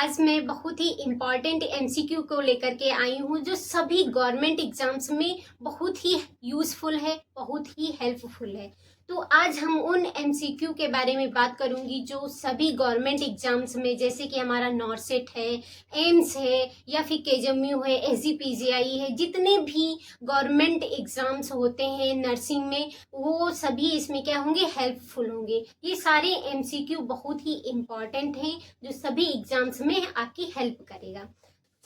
आज मैं बहुत ही इम्पॉर्टेंट एमसीक्यू को लेकर के आई हूँ जो सभी गवर्नमेंट एग्जाम्स में बहुत ही यूज़फुल है, बहुत ही हेल्पफुल है। तो आज हम उन एमसीक्यू के बारे में बात करूंगी जो सभी गवर्नमेंट एग्जाम्स में, जैसे कि हमारा नॉर्सेट है, एम्स है या फिर केजमयू है, एसजीपीजीआई है, जितने भी गवर्नमेंट एग्जाम्स होते हैं नर्सिंग में, वो सभी इसमें क्या होंगे, हेल्पफुल होंगे। ये सारे एमसीक्यू बहुत ही इम्पॉर्टेंट हैं जो सभी एग्जाम्स में आपकी हेल्प करेगा।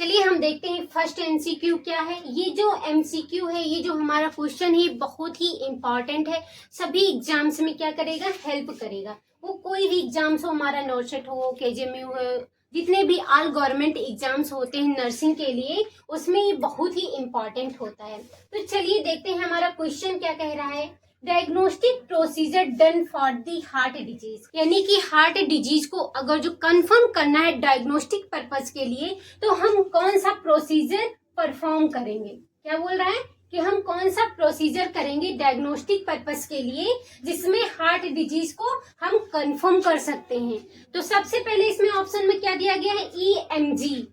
चलिए हम देखते हैं फर्स्ट एमसीक्यू क्या है। ये जो एमसीक्यू है, ये जो हमारा क्वेश्चन है, बहुत ही इम्पॉर्टेंट है, सभी एग्जाम्स में क्या करेगा, हेल्प करेगा। वो कोई भी एग्जाम्स हो, हमारा नॉर्सेट हो, केजेएमयू हो, जितने भी ऑल गवर्नमेंट एग्जाम्स होते हैं नर्सिंग के लिए, उसमें ये बहुत ही इम्पॉर्टेंट होता है। तो चलिए देखते हैं हमारा क्वेश्चन क्या कह रहा है। Diagnostic procedure done for the heart disease, यानी कि हार्ट डिजीज को अगर जो कंफर्म करना है डायग्नोस्टिक पर्पस के लिए, तो हम कौन सा प्रोसीजर परफॉर्म करेंगे। क्या बोल रहा है कि हम कौन सा प्रोसीजर करेंगे डायग्नोस्टिक पर्पस के लिए जिसमें हार्ट डिजीज को हम कंफर्म कर सकते हैं। तो सबसे पहले इसमें ऑप्शन में क्या दिया गया है, EMG,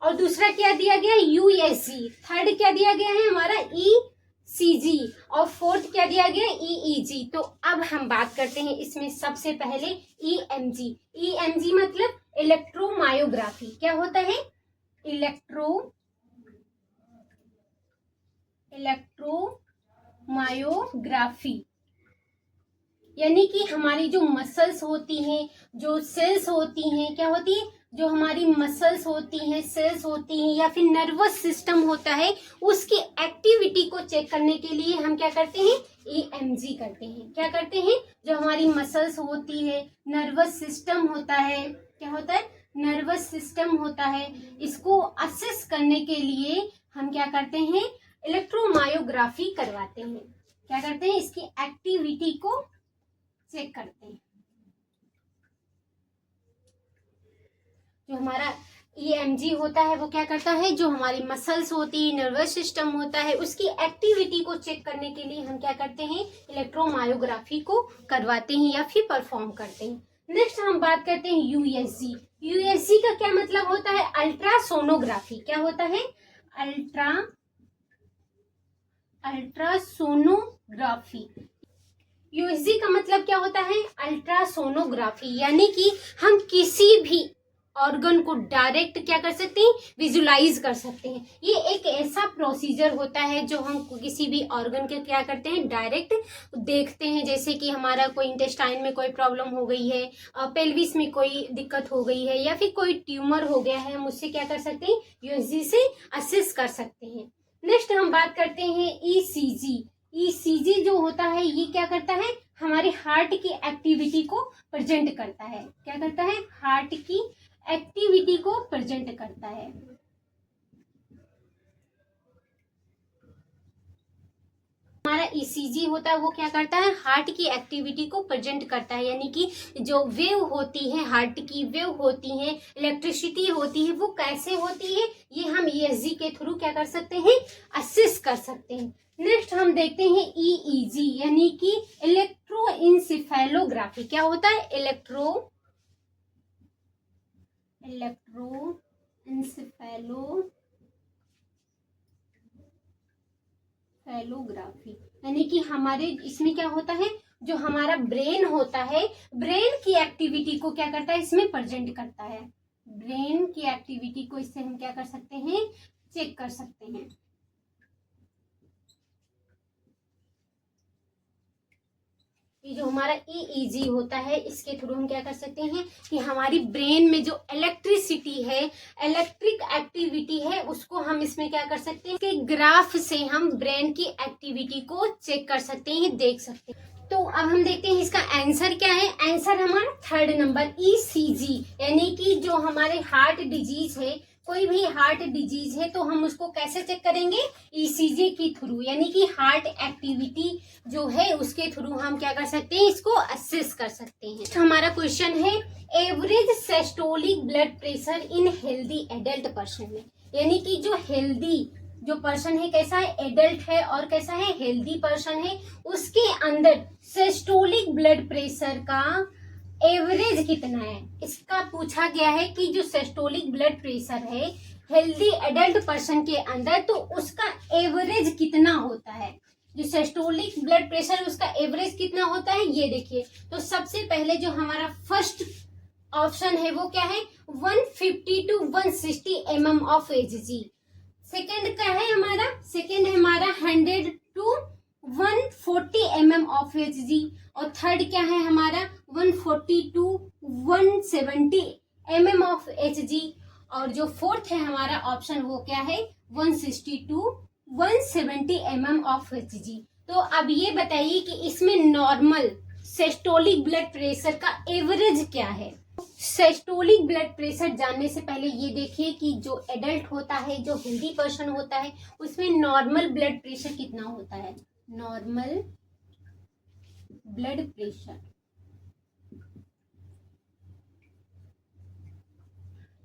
और दूसरा क्या दिया गया है, USG, थर्ड क्या दिया गया है हमारा ECG, और फोर्थ क्या दिया गया, EEG। तो अब हम बात करते हैं इसमें सबसे पहले EMG। EMG मतलब इलेक्ट्रोमायोग्राफी। क्या होता है, इलेक्ट्रोमायोग्राफी, यानी कि हमारी जो मसल्स होती हैं, जो सेल्स होती हैं, क्या होती है, जो हमारी मसल्स होती हैं, सेल्स होती हैं, या फिर नर्वस सिस्टम होता है, उसकी एक्टिविटी को चेक करने के लिए हम क्या करते हैं, EMG करते हैं। क्या करते हैं, जो हमारी मसल्स होती है, नर्वस सिस्टम होता है, क्या होता है, नर्वस सिस्टम होता है, इसको असेस करने के लिए हम क्या करते हैं, इलेक्ट्रोमायोग्राफी करवाते हैं। क्या करते हैं, इसकी एक्टिविटी को चेक करते हैं। जो हमारा EMG होता है वो क्या करता है, जो हमारी मसल्स होती है, नर्वस सिस्टम होता है, उसकी एक्टिविटी को चेक करने के लिए हम क्या करते हैं, इलेक्ट्रोमायोग्राफी को करवाते हैं या फिर परफॉर्म करते हैं। नेक्स्ट हम बात करते हैं USG। USG का क्या मतलब होता है, अल्ट्रासोनोग्राफी। क्या होता है, अल्ट्रासोनोग्राफी। USG का मतलब क्या होता है, अल्ट्रासोनोग्राफी, यानी कि हम किसी भी ऑर्गन को डायरेक्ट क्या कर सकते हैं, विजुलाइज कर सकते हैं। ये एक ऐसा प्रोसीजर होता है जो हम किसी भी ऑर्गन के क्या करते हैं, डायरेक्ट देखते हैं। जैसे कि हमारा कोई इंटेस्टाइन में कोई प्रॉब्लम हो गई है, पेल्विस में कोई दिक्कत हो गई है, या फिर कोई ट्यूमर हो गया है, हम उससे क्या कर सकते हैं, USG से असेस कर सकते हैं। नेक्स्ट हम बात करते हैं ECG। ECG जो होता है, ये क्या करता है, हमारे हार्ट की एक्टिविटी को प्रेजेंट करता है। क्या करता है, हार्ट की एक्टिविटी को प्रेजेंट करता है। हमारा ECG होता है वो क्या करता है, हार्ट की एक्टिविटी को प्रेजेंट करता है, यानी कि जो वेव होती है, हार्ट की वेव होती है, इलेक्ट्रिसिटी होती है, वो कैसे होती है, ये हम ESG के थ्रू क्या कर सकते हैं, असेस कर सकते हैं। नेक्स्ट हम देखते हैं EEG, यानी कि इलेक्ट्रोइंसेफेलोग्राफी। क्या होता है, इलेक्ट्रोइंसेफेलोग्राफी, यानी कि हमारे इसमें क्या होता है, जो हमारा ब्रेन होता है, ब्रेन की एक्टिविटी को क्या करता है, इसमें प्रेजेंट करता है। ब्रेन की एक्टिविटी को इससे हम क्या कर सकते हैं, चेक कर सकते हैं। ये जो हमारा EEG होता है, इसके थ्रू हम क्या कर सकते हैं कि हमारी ब्रेन में जो इलेक्ट्रिसिटी है, इलेक्ट्रिक एक्टिविटी है, उसको हम इसमें क्या कर सकते हैं, कि ग्राफ से हम ब्रेन की एक्टिविटी को चेक कर सकते हैं, देख सकते हैं। तो अब हम देखते हैं इसका आंसर क्या है। आंसर हमारा थर्ड नंबर ECG, यानी कि जो हमारे हार्ट डिजीज है, कोई भी हार्ट डिजीज है, तो हम उसको कैसे चेक करेंगे, ECG के थ्रू, यानी कि हार्ट एक्टिविटी जो है उसके थ्रू हम क्या कर सकते हैं, इसको असेस कर सकते हैं। हमारा क्वेश्चन है average systolic blood pressure in healthy adult person में, यानी कि जो हेल्दी जो पर्सन है, कैसा है, एडल्ट है और कैसा है, हेल्दी पर्सन है, उसके अंदर सिस्टोलिक ब्लड प्रेशर का एवरेज कितना है, इसका पूछा गया है कि जो सिस्टोलिक ब्लड प्रेशर है हेल्दी एडल्ट पर्सन के अंदर, तो उसका एवरेज कितना होता है, जो सिस्टोलिक ब्लड प्रेशर उसका एवरेज कितना होता है ये देखिए। तो सबसे पहले जो हमारा फर्स्ट ऑप्शन है वो क्या है, 150 to 160 mm of Hg। Second क्या है हमारा, सेकेंड है हमारा 100 to 140 mm ऑफ Hg। और थर्ड क्या है हमारा 140 to 170 mm ऑफ Hg। और जो फोर्थ है हमारा ऑप्शन वो क्या है 160 to 170 mm ऑफ Hg। तो अब ये बताइए कि इसमें नॉर्मल सिस्टोलिक ब्लड प्रेशर का एवरेज क्या है। सिस्टोलिक ब्लड प्रेशर जानने से पहले ये देखिए कि जो एडल्ट होता है, जो हेल्दी पर्सन होता है, उसमें नॉर्मल ब्लड प्रेशर कितना होता है। Normal blood pressure,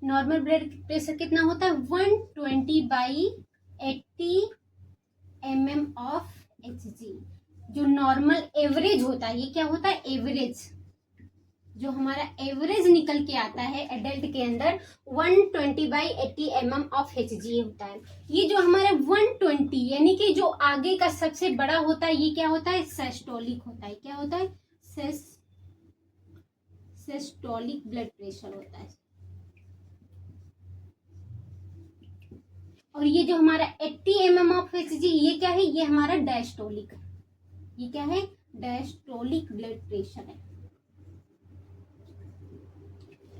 normal blood pressure कितना होता है 120/80 mm ऑफ Hg। जो नॉर्मल एवरेज होता है, ये क्या होता है एवरेज, जो हमारा एवरेज निकल के आता है एडल्ट के अंदर 120/80 mm ऑफ Hg होता है। ये जो हमारा 120 यानी कि जो आगे का सबसे बड़ा होता है, ये क्या होता है सिस्टोलिक होता है। क्या होता है सिस्टोलिक ब्लड प्रेशर होता है। और ये जो हमारा 80 mm ऑफ Hg ये क्या है, ये हमारा डायस्टोलिक है। ये क्या है डायस्टोलिक ब्लड प्रेशर है।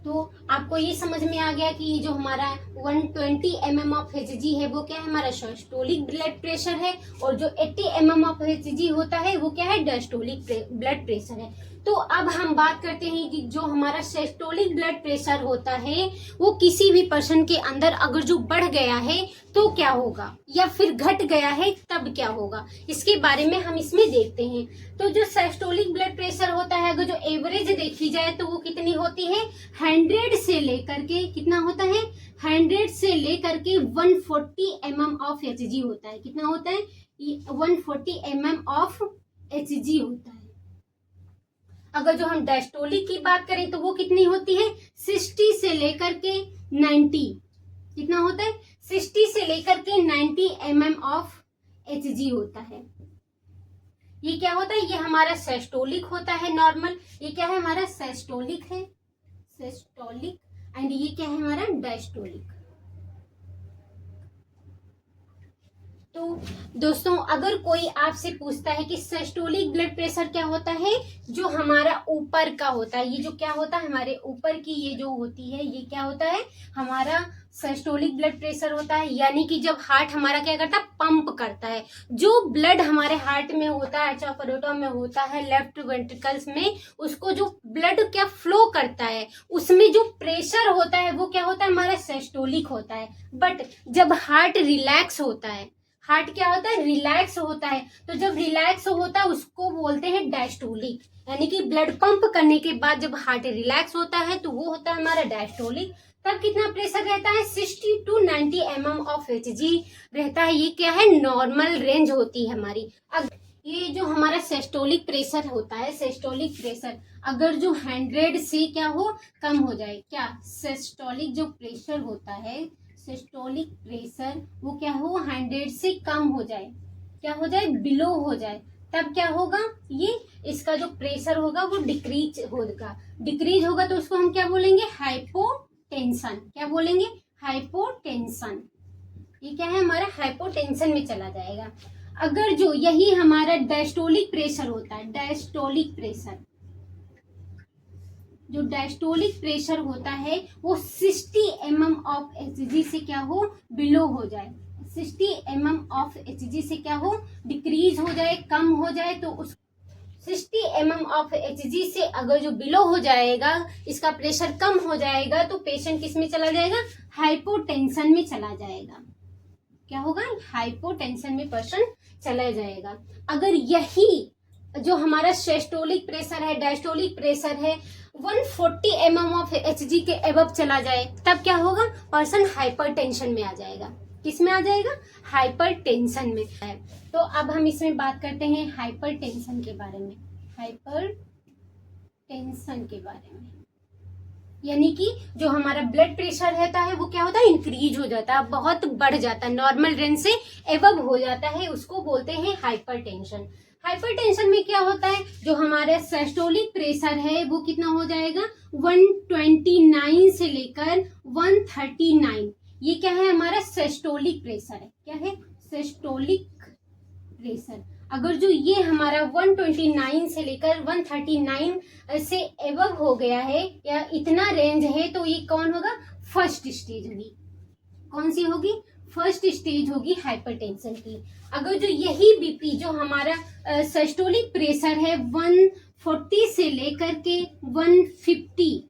तो आपको ये समझ में आ गया कि ये जो हमारा 120 mm ऑफ Hg है वो क्या है हमारा सिस्टोलिक ब्लड प्रेशर है, और जो 80 mm ऑफ Hg होता है वो क्या है डायस्टोलिक ब्लड प्रेशर है। तो अब हम बात करते हैं कि जो हमारा सिस्टोलिक ब्लड प्रेशर होता है वो किसी भी पर्सन के अंदर अगर जो बढ़ गया है तो क्या होगा, या फिर घट गया है तब क्या होगा, इसके बारे में हम इसमें देखते हैं। तो जो सिस्टोलिक ब्लड प्रेशर होता है अगर जो एवरेज देखी जाए तो वो कितनी होती है 100 से लेकर के कितना होता है 100 से लेकर के 140 mm ऑफ Hg होता है। कितना होता है 140 mm ऑफ Hg होता है। अगर जो हम डायस्टोलिक की बात करें तो वो कितनी होती है 60 से लेकर के 90, कितना होता है 60 से लेकर के 90 mm ऑफ Hg होता है। ये क्या होता है, ये हमारा सिस्टोलिक होता है नॉर्मल। ये क्या है हमारा सिस्टोलिक है, सिस्टोलिक, एंड ये क्या है हमारा डायस्टोलिक। तो दोस्तों अगर कोई आपसे पूछता है कि सिस्टोलिक ब्लड प्रेशर क्या होता है, जो हमारा ऊपर का होता है, ये जो क्या होता है हमारे ऊपर की ये जो होती है ये क्या होता है हमारा सिस्टोलिक ब्लड प्रेशर होता है। यानी कि जब हार्ट हमारा क्या करता है पंप करता है, जो ब्लड हमारे हार्ट में होता है एट्रोफाइरोटा में होता है लेफ्ट वेंट्रिकल्स में, उसको जो ब्लड क्या फ्लो करता है उसमें जो प्रेशर होता है वो क्या होता है हमारा सिस्टोलिक होता है। बट जब हार्ट रिलैक्स होता है, हार्ट क्या होता है रिलैक्स होता है, तो जब रिलैक्स होता है उसको बोलते हैं डायस्टोलिक। यानी कि ब्लड पंप करने के बाद जब हार्ट रिलैक्स होता है तो वो होता है हमारा डायस्टोलिक। तब कितना प्रेशर रहता है 60 to 90 mm ऑफ Hg रहता है। ये क्या है नॉर्मल रेंज होती है हमारी। अब ये जो हमारा सिस्टोलिक प्रेशर होता है, सिस्टोलिक प्रेशर अगर जो 100 से क्या हो कम हो जाए, क्या सिस्टोलिक जो प्रेशर होता है सिस्टोलिक प्रेशर वो क्या हो 100 से कम हो जाए, क्या हो जाए बिलो हो जाए, तब क्या होगा ये इसका जो प्रेशर होगा वो डिक्रीज होगा। डिक्रीज होगा तो उसको हम क्या बोलेंगे हाइपोटेंशन। क्या बोलेंगे हाइपोटेंशन। ये क्या है हमारा हाइपोटेंशन में चला जाएगा। अगर जो यही हमारा डायस्टोलिक प्रेशर होता है, डायस्टोलिक प्रेशर, जो डायस्टोलिक प्रेशर होता है वो 60 mm ऑफ Hg से क्या हो बिलो हो जाए, 60 mm ऑफ Hg से क्या हो डिक्रीज हो जाए, कम हो जाए, तो उस 60 mm ऑफ Hg से अगर जो बिलो हो जाएगा, इसका प्रेशर कम हो जाएगा, तो पेशेंट किस में चला जाएगा हाइपोटेंशन में चला जाएगा। क्या होगा हाइपोटेंशन में पर्सन चला जाएगा। अगर यही जो हमारा सिस्टोलिक प्रेशर है डायस्टोलिक प्रेशर है 140 mm ऑफ Hg के एबव चला जाए, तब क्या होगा पर्सन हाइपरटेंशन में आ जाएगा। किस में आ जाएगा हाइपरटेंशन में है। तो अब हम इसमें बात करते हैं हाइपरटेंशन के बारे में। हाइपरटेंशन टेंशन के बारे में, यानी कि जो हमारा ब्लड प्रेशर रहता है वो क्या होता है, इंक्रीज हो जाता है, बहुत बढ़ जाता है, नॉर्मल रेंज से एबव हो जाता है, उसको बोलते हैं हाइपरटेंशन। हाइपरटेंशन में क्या होता है, जो हमारा सिस्टोलिक प्रेशर है वो कितना हो जाएगा, 129 से लेकर 139। ये क्या है, हमारा सिस्टोलिक प्रेशर है। क्या है, सिस्टोलिक प्रेशर। अगर जो ये हमारा 129 से लेकर 139 से एबव हो गया है या इतना रेंज है, तो ये कौन होगा, फर्स्ट स्टेज होगी। कौन सी होगी, फर्स्ट स्टेज होगी हाइपरटेंशन की। अगर जो यही बीपी जो हमारा सिस्टोलिक प्रेशर है 140 से लेकर के 150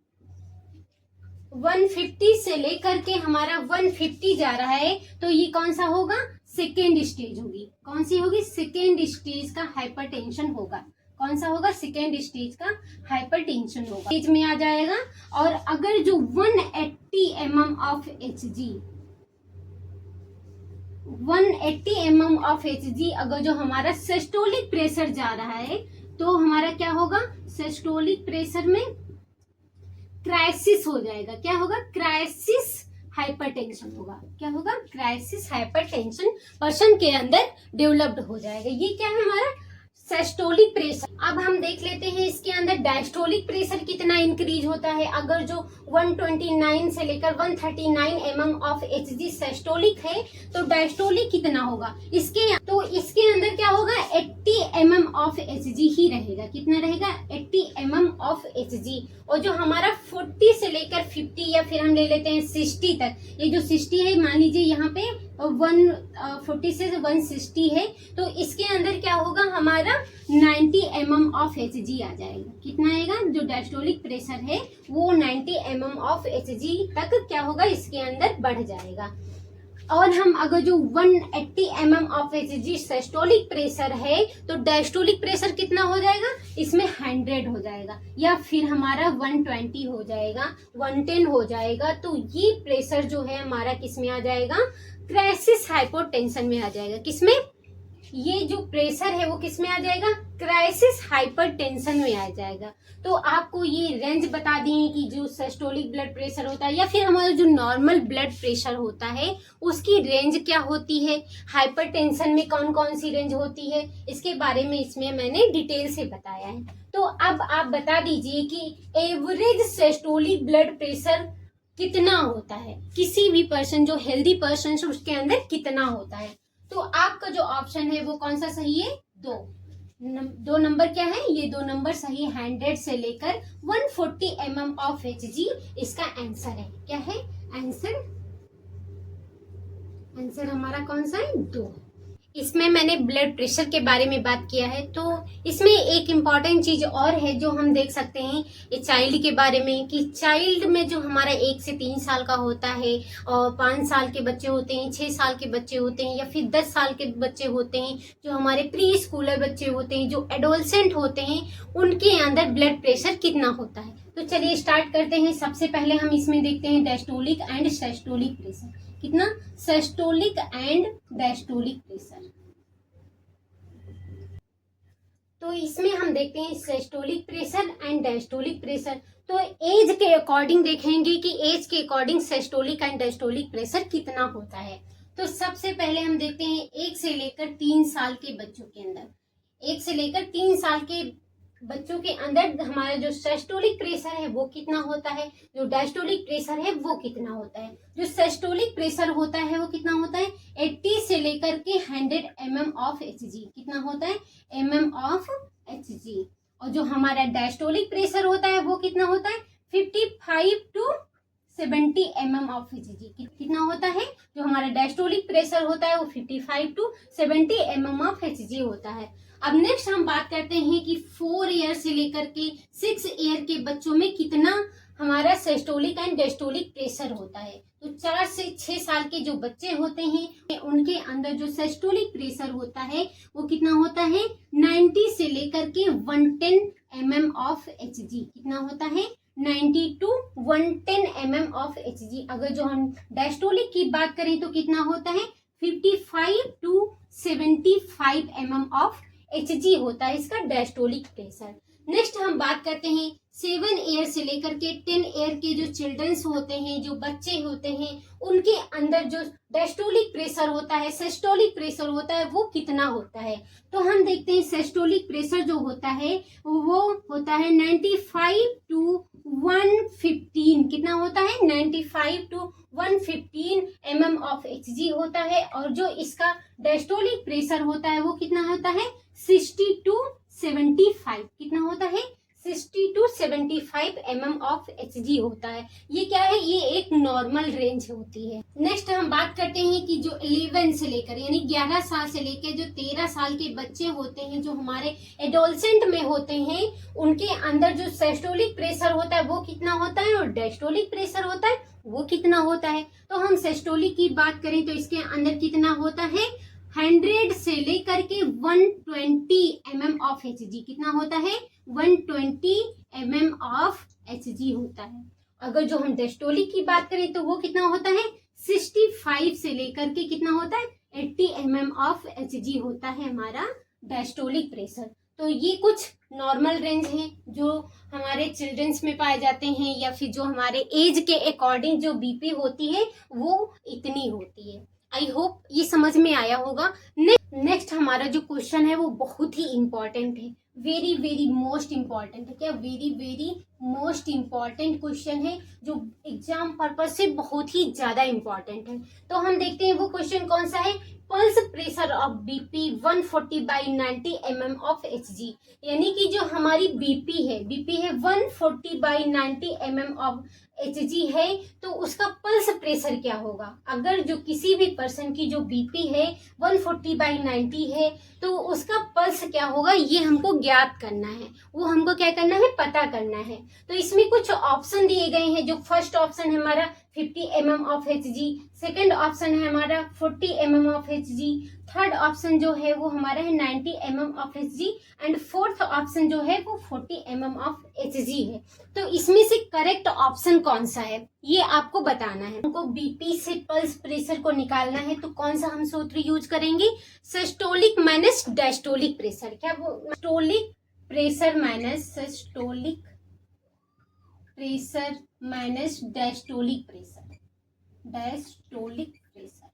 से लेकर के हमारा 150 जा रहा है, तो ये कौन सा होगा, सेकेंड स्टेज होगी। कौन सी होगी, सेकेंड स्टेज का हाइपरटेंशन होगा। कौन सा होगा, सेकेंड स्टेज का हाइपरटेंशन होगा, स्टेज में आ जाएगा। और अगर जो 180 mm of Hg 180 mm of Hg अगर जो हमारा सिस्टोलिक प्रेशर जा रहा है, तो हमारा क्या होगा, सिस्टोलिक प्रेशर में क्राइसिस हो जाएगा। क्या होगा, क्राइसिस हाइपरटेंशन होगा। क्या होगा, क्राइसिस हाइपरटेंशन पर्सन के अंदर डेवलप्ड हो जाएगा। ये क्या है, हमारा सिस्टोलिक प्रेशर। अब हम देख लेते हैं इसके अंदर डायस्टोलिक प्रेशर कितना इंक्रीज होता है। अगर जो 129 से लेकर 139 mm ऑफ Hg सिस्टोलिक है, तो डायस्टोलिक कितना होगा, इसके अंदर क्या होगा, 80 mm ऑफ Hg ही रहेगा। कितना रहेगा, 80 mm ऑफ Hg। और जो हमारा 40 से लेकर 50 या फिर हम ले लेते हैं 60 तक, ये जो 60 है, मान लीजिए यहाँ पे 140 से 160 है, तो इसके अंदर क्या होगा, हमारा 90 mm ऑफ Hg आ जाएगा। कितना आएगा, जो डायस्टोलिक प्रेशर है वो 90 mm ऑफ Hg तक क्या होगा, इसके अंदर बढ़ जाएगा। और हम अगर जो 180 mm of Hg systolic pressure है, तो डायस्टोलिक प्रेशर कितना हो जाएगा, इसमें 100 हो जाएगा, या फिर हमारा 120 हो जाएगा, 110 हो जाएगा। तो ये प्रेशर जो है हमारा किस में आ जाएगा, क्राइसिस हाइपोटेंशन में आ जाएगा। किसमें, ये जो प्रेशर है वो किस में आ जाएगा, क्राइसिस हाइपरटेंशन में आ जाएगा। तो आपको ये रेंज बता दिए कि जो सिस्टोलिक ब्लड प्रेशर होता है या फिर हमारा जो नॉर्मल ब्लड प्रेशर होता है उसकी रेंज क्या होती है, हाइपरटेंशन में कौन कौन सी रेंज होती है, इसके बारे में इसमें मैंने डिटेल से बताया है। तो अब आप बता दीजिए कि एवरेज सिस्टोलिक ब्लड प्रेशर कितना होता है, किसी भी पर्सन जो हेल्दी पर्सन है उसके अंदर कितना होता है। तो आपका जो ऑप्शन है वो कौन सा सही है, दो नंबर क्या है, ये 2 नंबर सही है। 100 से लेकर 140 mm ऑफ Hg इसका आंसर है। क्या है आंसर, आंसर हमारा कौन सा है, 2। इसमें मैंने ब्लड प्रेशर के बारे में बात किया है। तो इसमें एक इम्पॉर्टेंट चीज और है जो हम देख सकते हैं ये चाइल्ड के बारे में, कि चाइल्ड में जो हमारा 1 से 3 साल का होता है, और 5 साल के बच्चे होते हैं, 6 साल के बच्चे होते हैं, या फिर 10 साल के बच्चे होते हैं, जो हमारे प्री स्कूलर बच्चे होते हैं, जो एडोलसेंट होते हैं, उनके अंदर ब्लड प्रेशर कितना होता है। तो चलिए स्टार्ट करते हैं। सबसे पहले हम इसमें देखते हैं डायस्टोलिक एंड सिस्टोलिक प्रेशर। कितना, सिस्टोलिक एंड डायस्टोलिक प्रेशर। तो इसमें हम देखते हैं systolic pressure and diastolic pressure. तो एज के अकॉर्डिंग देखेंगे कि एज के according systolic and diastolic pressure कितना होता है। तो सबसे पहले हम देखते हैं 1 से लेकर 3 साल के बच्चों के अंदर, 1 से लेकर 3 साल के बच्चों के अंदर हमारा जो सिस्टोलिक प्रेशर है वो कितना होता है, जो डायस्टोलिक प्रेशर है वो कितना होता है। जो सिस्टोलिक प्रेशर होता है वो कितना होता है, 80 से लेकर के 100 mm ऑफ Hg। कितना होता है, mm ऑफ Hg। और जो हमारा डायस्टोलिक प्रेशर होता है वो कितना होता है, 55 to 70 mm ऑफ Hg। कितना होता है, जो हमारा डायस्टोलिक प्रेशर होता है वो 55 to 70 mm ऑफ Hg होता है। अब नेक्स्ट हम बात करते हैं कि 4 ईयर से लेकर के 6 ईयर के बच्चों में कितना हमारा सिस्टोलिक एंड डायस्टोलिक प्रेशर होता है। तो 4 से 6 साल के जो बच्चे होते हैं उनके अंदर जो सिस्टोलिक प्रेशर होता है वो कितना होता है, 90 से लेकर के 110 mm ऑफ Hg। कितना होता है, 90 to 110 mm ऑफ Hg। अगर जो हम डायस्टोलिक की बात करें तो कितना होता है, 55 to 75 mm ऑफ Hg होता है इसका डायस्टोलिक प्रेशर। नेक्स्ट हम बात करते हैं 7 ईयर से लेकर के 10 ईयर के जो चिल्ड्रंस होते हैं, जो बच्चे होते हैं, उनके अंदर जो डायस्टोलिक प्रेशर होता है, सिस्टोलिक प्रेशर होता है, वो कितना होता है। तो हम देखते हैं सिस्टोलिक प्रेशर जो होता है वो होता है 95 टू 115। कितना होता है? 95 टू 115 mm ऑफ Hg होता है। और जो इसका डायस्टोलिक प्रेशर होता है वो कितना होता है? 60 टू 75। कितना होता है? 60 टू 75 mm ऑफ Hg होता है। ये क्या है? ये एक नॉर्मल रेंज होती है। नेक्स्ट हम बात करते हैं कि जो 11 से लेकर यानी 11 साल से लेकर जो 13 साल के बच्चे होते हैं, जो हमारे एडोलसेंट में होते हैं, उनके अंदर जो सिस्टोलिक प्रेशर होता है वो कितना होता है और डायस्टोलिक प्रेशर होता है वो कितना होता है। तो हम सिस्टोलिक की बात करें तो इसके अंदर कितना होता है? 100 से लेकर के 120 mm ऑफ Hg। कितना होता है? 120 mm ऑफ Hg होता है। अगर जो हम डायस्टोलिक की बात करें तो वो कितना होता है? 65 से लेकर के कितना होता है? 80 mm ऑफ Hg होता है हमारा डायस्टोलिक प्रेशर। तो ये कुछ नॉर्मल रेंज है जो हमारे चिल्ड्रंस में पाए जाते हैं, या फिर जो हमारे एज के अकॉर्डिंग जो बीपी होती है वो इतनी होती है। आई होप ये समझ में आया होगा। नेक्स्ट हमारा जो क्वेश्चन है वो बहुत ही इंपॉर्टेंट है, वेरी वेरी मोस्ट इंपॉर्टेंट है। क्या? Very very most important question है जो एग्जाम पर्पज से बहुत ही ज्यादा इंपॉर्टेंट है। तो हम देखते हैं वो क्वेश्चन कौन सा है। Pulse pressure of BP 140/90 mm of Hg। यानी कि जो हमारी बीपी है 140/90 mm ऑफ Hg है, तो उसका पल्स प्रेशर क्या होगा। अगर जो किसी भी पर्सन की जो बीपी है 140/90 है तो उसका पल्स क्या होगा, ये हमको ज्ञात करना है। वो हमको क्या करना है? पता करना है। तो इसमें कुछ ऑप्शन दिए गए हैं। जो फर्स्ट ऑप्शन है हमारा 50 mm of Hg, second option है हमारा 40 mm of Hg, third option जो है वो हमारा है 90 mm of Hg, and fourth option जो है वो 40 mm ऑफ Hg है। तो इसमें से करेक्ट ऑप्शन कौन सा है ये आपको बताना है। हमको बीपी से पल्स प्रेशर को निकालना है तो कौन सा हम सूत्र यूज करेंगे? Systolic minus diastolic pressure. क्या वो systolic pressure minus systolic pressure minus diastolic pressure, diastolic pressure.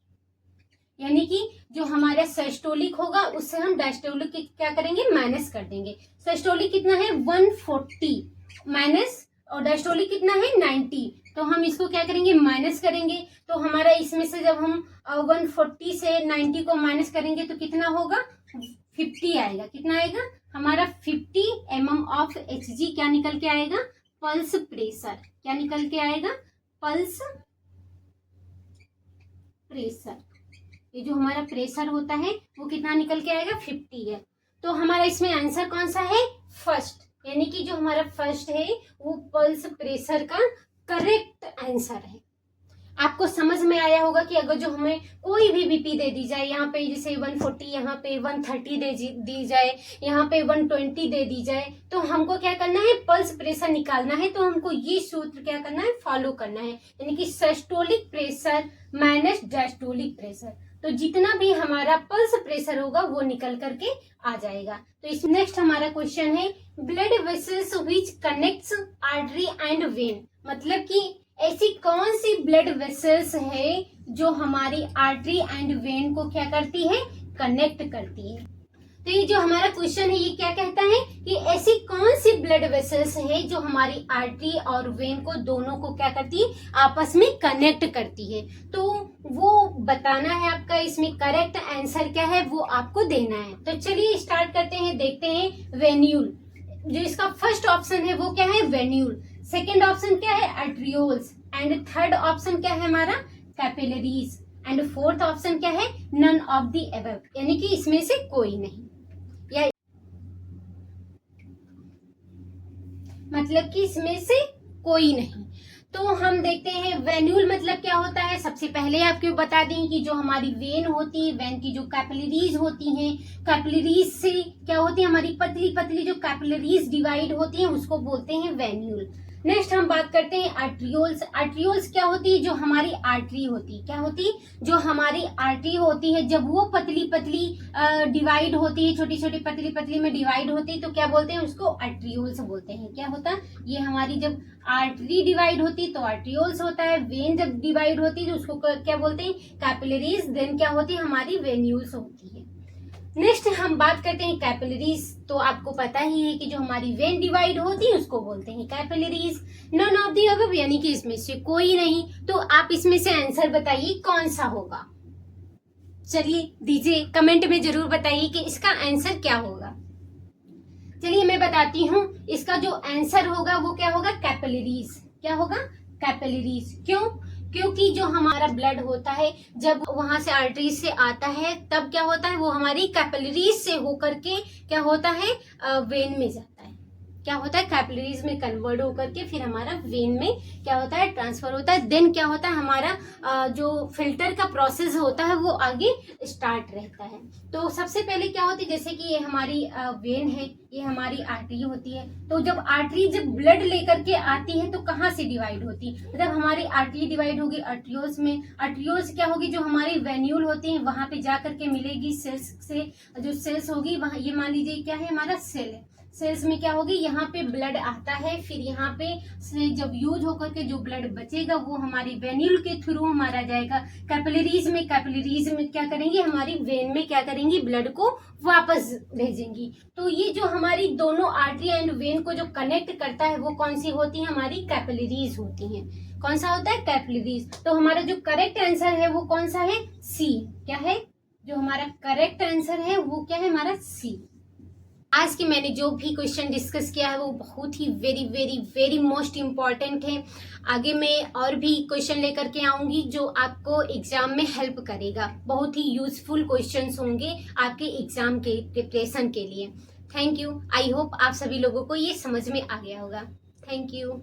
यानी कि जो हमारा सिस्टोलिक होगा उससे हम डायस्टोलिक क्या करेंगे? माइनस कर देंगे। सिस्टोलिक कितना है? 140 माइनस, और डायस्टोलिक कितना है? 90। तो हम इसको क्या करेंगे? माइनस करेंगे। तो हमारा इसमें से जब हम 140 से 90 को माइनस करेंगे तो कितना होगा? 50 आएगा। कितना आएगा? हमारा 50 mm ऑफ Hg क्या निकल के आएगा? Pulse pressure. क्या निकल के आएगा? Pulse pressure. ये जो हमारा प्रेशर होता है वो कितना निकल के आएगा? 50 है। तो हमारा इसमें आंसर कौन सा है? फर्स्ट। यानी कि जो हमारा फर्स्ट है वो पल्स प्रेशर का करेक्ट आंसर है। आपको समझ में आया होगा कि अगर जो हमें कोई भी बीपी दे दी जाए, यहाँ पे जैसे 140, यहाँ पे 130 दे दी जाए, यहाँ पे 120 दे दी जाए, तो हमको क्या करना है? पल्स प्रेशर निकालना है। तो हमको ये सूत्र क्या करना है? फॉलो करना है। यानी कि systolic pressure minus diastolic pressure. तो जितना भी हमारा पल्स प्रेशर होगा वो निकल करके आ जाएगा। तो इस नेक्स्ट हमारा क्वेश्चन है blood vessels which connects artery and when. मतलब कि ऐसी कौन सी ब्लड वेसल्स है जो हमारी आर्टरी एंड वेन को क्या करती है? कनेक्ट करती है। तो ये जो हमारा क्वेश्चन है ये क्या कहता है कि ऐसी कौन सी ब्लड वेसल्स है जो हमारी आर्टरी और वेन को दोनों को क्या करती है? आपस में कनेक्ट करती है। तो वो बताना है आपका। इसमें करेक्ट आंसर क्या है वो आपको देना है। तो चलिए स्टार्ट करते हैं। देखते हैं वेन्यूल। जो इसका फर्स्ट ऑप्शन है वो क्या है? वेन्यूल। सेकेंड ऑप्शन क्या है? आर्टरियोल्स। एंड थर्ड ऑप्शन क्या है हमारा? कैपिलरीज। एंड फोर्थ ऑप्शन क्या है? None of the above. यानी कि इसमें से कोई नहीं, या मतलब कि इसमें से कोई नहीं। तो हम देखते हैं वेन्यूल मतलब क्या होता है। सबसे पहले आपको बता दें कि जो हमारी वेन होती है, वेन की जो कैपिलरीज होती हैं, कैपिलरीज से क्या होती है? हमारी पतली पतली जो कैपिलरीज डिवाइड होती हैं उसको बोलते हैं वेन्यूल। नेक्स्ट हम बात करते हैं आर्ट्रियोल्स। आर्ट्रियोल्स क्या होती है? जो हमारी आर्टरी होती है, क्या होती है? जो हमारी आर्टरी होती है, जब वो पतली पतली डिवाइड होती है, छोटी छोटी पतली पतली में डिवाइड होती है, तो क्या बोलते हैं उसको? आर्ट्रियोल्स बोलते हैं। क्या होता है? ये हमारी जब आर्टरी डिवाइड होती है तो आर्ट्रियोल्स होता है, वेन जब डिवाइड होती है तो उसको क्या बोलते हैं? कैपिलरीज। देन क्या होती है? हमारी वेन्यूल्स होती है। नेक्स्ट हम बात करते हैं कैपिलरीज। तो आपको पता ही है कि जो हमारी वेन डिवाइड होती है उसको बोलते हैं capillaries. None of the above, यानी कि इसमें से कोई नहीं। तो आप इसमें से आंसर बताइए कौन सा होगा। चलिए दीजिए, कमेंट में जरूर बताइए कि इसका आंसर क्या होगा। चलिए मैं बताती हूँ, इसका जो आंसर होगा वो क्या होगा? कैपिलरीज। क्या होगा? कैपिलरीज। क्यों? क्योंकि जो हमारा ब्लड होता है जब वहां से आर्टरीज से आता है तब क्या होता है? वो हमारी कैपिलरीज से होकर के क्या होता है? वेन में जाता है। क्या होता है? कैपिलरीज में कन्वर्ट होकर के फिर हमारा वेन में क्या होता है? ट्रांसफर होता है। देन क्या होता है? हमारा जो फिल्टर का प्रोसेस होता है वो आगे स्टार्ट रहता है। तो सबसे पहले क्या होती है? जैसे कि ये हमारी वेन है, ये हमारी आर्टरी होती है। तो जब आर्टरी जब ब्लड लेकर के आती है तो कहाँ से डिवाइड होती है? मतलब हमारी आर्टरी डिवाइड होगी आर्ट्रियोल्स में। आर्ट्रियोल्स क्या होगी? जो हमारी वेन्यूल होती है वहां पे जा करके मिलेगी सेल्स से। जो सेल्स होगी वहां, ये मान लीजिए क्या है? हमारा सेल है। सेल्स में क्या होगी? यहाँ पे ब्लड आता है, फिर यहाँ पे से जब यूज होकर के जो ब्लड बचेगा वो हमारी वेन्यूल के थ्रू हमारा जाएगा कैपिलरीज में। कैपिलरीज में क्या करेंगे? हमारी वेन में क्या करेंगी? ब्लड को वापस भेजेंगी। तो ये जो हमारी दोनों आर्टरी एंड वेन को जो कनेक्ट करता है वो कौन सी होती है? हमारी कैपिलरीज होती है। कौन सा होता है? कैपिलरीज। तो हमारा जो करेक्ट आंसर है वो कौन सा है? सी। क्या है? जो हमारा करेक्ट आंसर है वो क्या है? हमारा सी। आज के मैंने जो भी क्वेश्चन डिस्कस किया है वो बहुत ही very very very most important है। आगे मैं और भी क्वेश्चन लेकर के आऊंगी जो आपको एग्जाम में हेल्प करेगा। बहुत ही यूजफुल क्वेश्चंस होंगे आपके एग्जाम के प्रिपरेशन के लिए। Thank you. आई होप आप सभी लोगों को ये समझ में आ गया होगा। Thank you.